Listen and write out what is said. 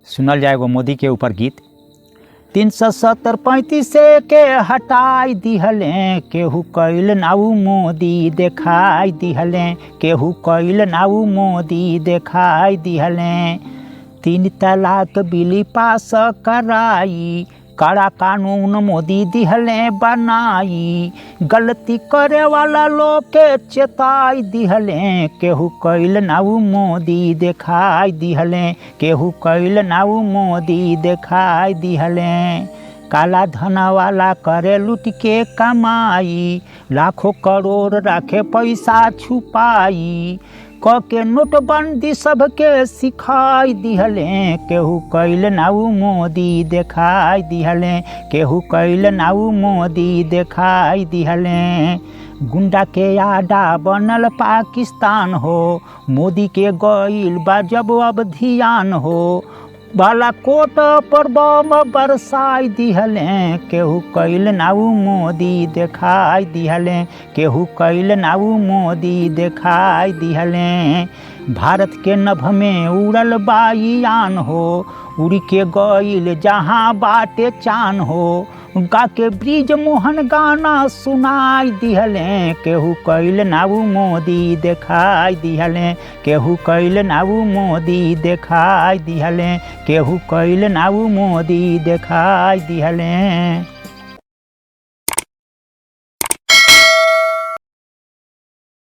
सुनल जाए एगो मोदी के ऊपर गीत। 370 35 के हटाई दिहले, केहू कैल नाऊ मोदी देखाई दिहले, केहू कैल नाऊ मोदी देखाई दिहले। 3 तलाक बिल पास कराई, कड़ा कानून मोदी दिहले बनाई। गलती करे वाला लोग के चेताई दिहले, केहू कैल नाऊ मोदी देखाई दिहले, केहू कैल नाऊ मोदी देखाई दिहले। काला धन वाला करे लूट के कमाई, लाखों करोड़ रखे पैसा छुपाई। क के नोटबंदी सबके सिखाई दिहले, केहू कैल नाऊ मोदी देखाई दिहले, केहू कैल नाऊ मोदी देखाई दिहले। गुंडा के आडा बनल पाकिस्तान हो, मोदी के गईल बा जब अब ध्यान हो। बालाकोट पर बम बरसाई दिहले, केहू कैल नाऊ मोदी देखाई दिहले, केहू कैल नाऊ मोदी देखाई दिहले। भारत के नभ में उड़ल बायान हो, उड़ के गईल जहाँ बाटे चान हो। गा के ब्रिज मोहन गाना सुनाई दिहले, केहू कैल नाऊ मोदी देखाई दिहले, केहू कैल नाऊ मोदी देखाई दिहले, केहू कैल नाऊ मोदी देखाई दिहले।